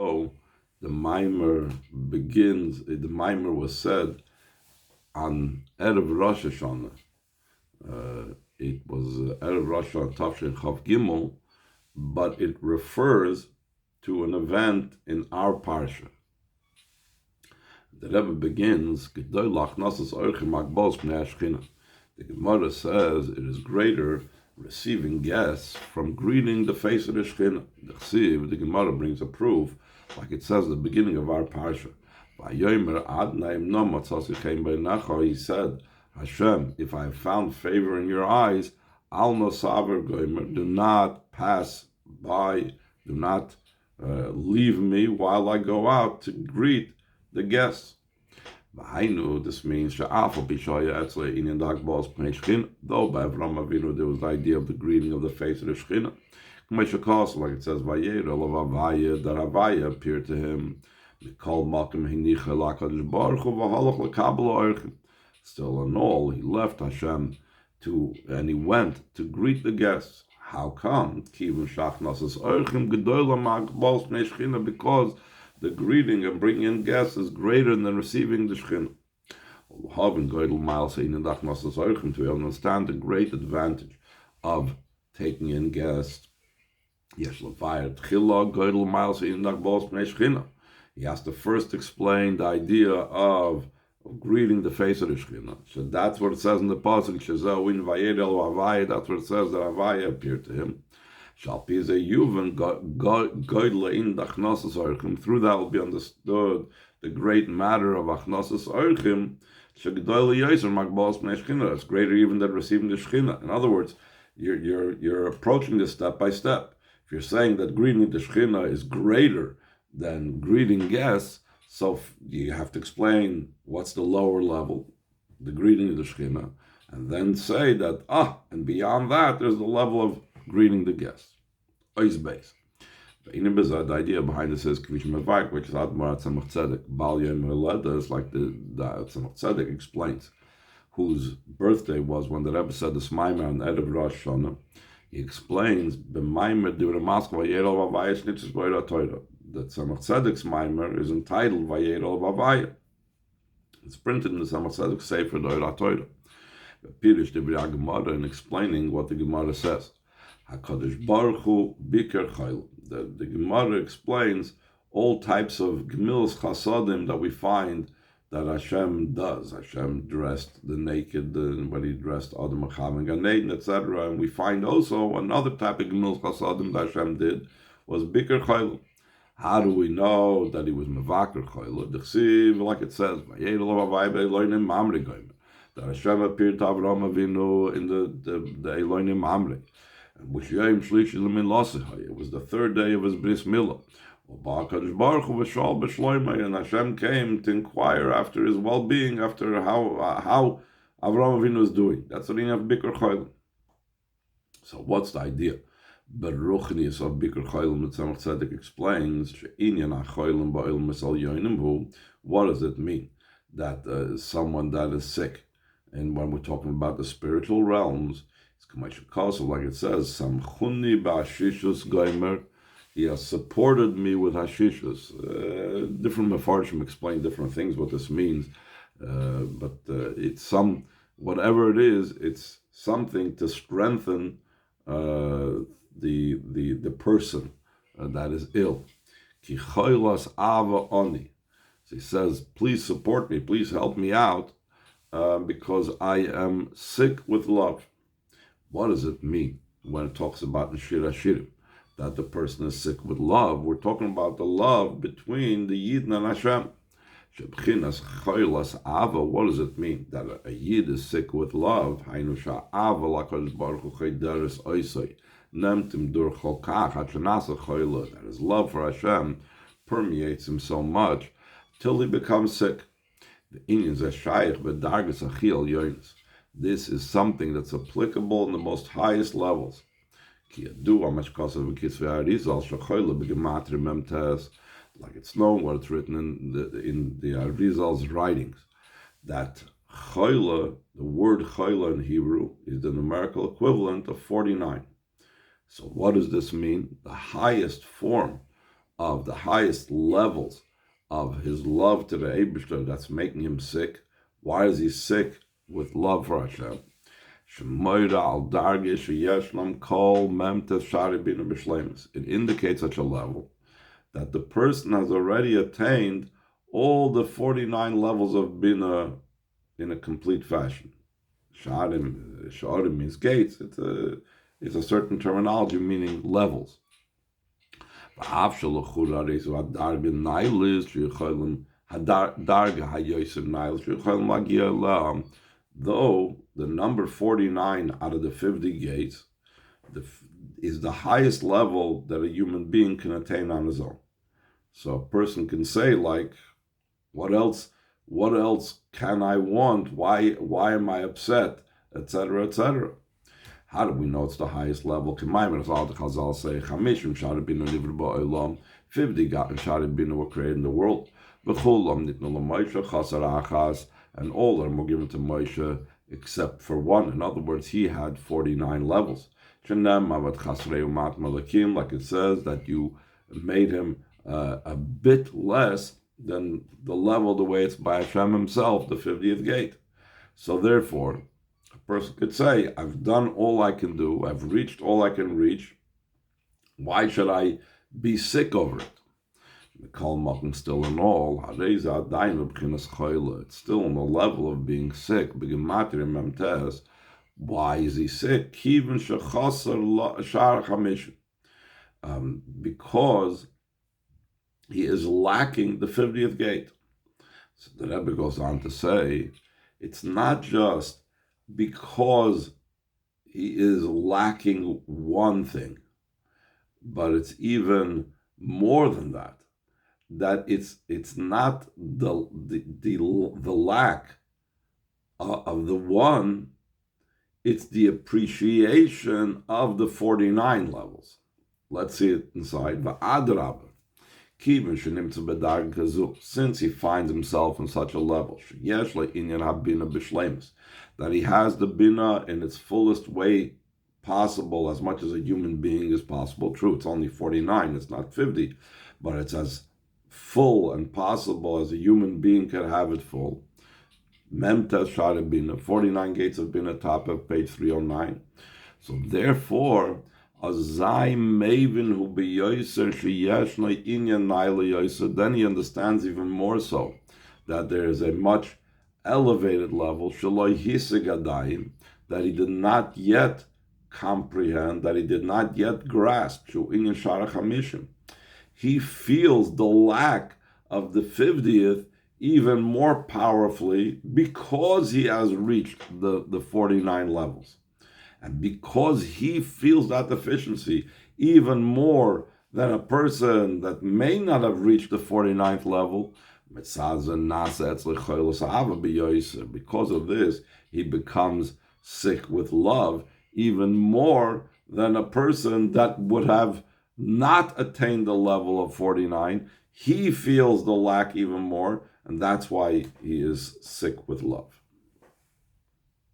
know, the Maimer the Maimer was said on Erev Rosh Hashanah. It was Erev Rosh Hashanah Tafshin Chav Gimel, but it refers to an event in our parsha. The Rebbe begins, Gdula, הכנסת, Orchim, Makbos, Shkina. The Gemara says it is greater receiving guests from greeting the face of the Shkina. The Gemara brings a proof, like it says at the beginning of our parsha. He said, Hashem, if I have found favor in your eyes, al nosaver goymer, do not pass by, do not leave me while I go out to greet the guests. This means though by Avraham Avinu there was the idea of the greeting of the face of the Shekhinah. Like it says, that Havaya appeared to him. Still in all, he left Hashem and he went to greet the guests. How come? Because the greeting and bringing in guests is greater than receiving the Shekhinah. To understand the great advantage of taking in guests, he has to first explain the idea of greeting the face of the Shekhinah. So that's what it says in the pasuk. That's what it says that Havaya appeared to him. Through that will be understood the great matter of Achnasas Orchim. It's greater even than receiving the Shekhinah. In other words, you're approaching this step by step. If you're saying that greeting the Shekhinah is greater than greeting guests, so you have to explain what's the lower level, the greeting of the Shekhinah, and then say that, and beyond that, there's the level of greeting the guests. Ois base. The idea behind this is, which is Admar Tzemach Tzedek, Bal Yom Holeda, is like the Tzemach Tzedek explains, whose birthday was when the Rebbe said the Smaimer on Erev Rosh Hashanah. He explains, B'maimer Divrei Maskva Vayerol Vavaya Shnitzes Boira Torah. That Tzemach Tzedek's Maimer is entitled Vayerol Vavaya. It's printed in the Tzemach Tzedek Sefer Doira Torah. The Pirish Divrei Gemara in explaining what the Gemara says. HaKadosh Baruch Hu Biker Chayil. The Gemara explains all types of Gemilas Chasadim that we find that Hashem does. Hashem dressed the naked when he dressed Adam and Chava and Gan Eden, etc. And we find also another type of Gemilas Chasadim that Hashem did was Biker Chayil. How do we know that he was Mevaker Chayil? Like it says, that Hashem appeared to Avraham Avinu in the Elonim Mamre. It was the third day of his bris milah. And Hashem came to inquire after his well-being, after how Avraham Avinu is doing. That's the meaning of Bikur Chayil. So what's the idea? Beruchnius of Bikur Chayil, Tzemach Tzedek explains, what does it mean? That someone that is sick, and when we're talking about the spiritual realms, like it says, Samchuni ba'ashishus goymer, he has supported me with hashishus. Different mefarshim explain different things what this means, but it's whatever it is, it's something to strengthen the person that is ill. Ki choilas ava oni. So he says, please support me, please help me out, because I am sick with love. What does it mean when it talks about Neshir Hashirim? That the person is sick with love. We're talking about the love between the Yid and Hashem. What does it mean? That a Yid is sick with love. That his love for Hashem permeates him so much till he becomes sick. This is something that's applicable in the most highest levels. Like it's known what it's written in the Arizal's writings, that choyle, the word choyle in Hebrew, is the numerical equivalent of 49. So what does this mean? The highest form of the highest levels of his love to the Eibishter that's making him sick. Why is he sick with love for Hashem? It indicates such a level that the person has already attained all the 49 levels of Bina in a complete fashion. Sha'arim means gates. It's a certain terminology meaning levels. Though the number 49 out of the 50 gates is the highest level that a human being can attain on his own. So a person can say, like, what else can I want? Why am I upset? Etc., etc. How do we know it's the highest level? 50 Shari were created in the world. And all of them were given to Moshe except for one. In other words, he had 49 levels. Like it says, that you made him a bit less than the level the way it's by Hashem himself, the 50th gate. So therefore, a person could say, I've done all I can do, I've reached all I can reach. Why should I be sick over it? Still in all, it's still on the level of being sick. Why is he sick? Because he is lacking the 50th gate. So the Rebbe goes on to say, it's not just because he is lacking one thing, but it's even more than that. That it's not the lack of the one, it's the appreciation of the 49 levels. Let's see it inside. Since he finds himself in such a level, that he has the bina in its fullest way possible, as much as a human being is possible. True, it's only 49, it's not 50, but it's as full and possible as a human being can have it full. Memtes Shara Bina, 49 gates of Bina, top of page 309. So therefore, then he understands even more so that there is a much elevated level, that he did not yet comprehend, that he did not yet grasp. He feels the lack of the 50th even more powerfully because he has reached the 49 levels. And because he feels that deficiency even more than a person that may not have reached the 49th level, because of this, he becomes sick with love even more than a person that would have not attained the level of 49. He feels the lack even more, and that's why he is sick with love.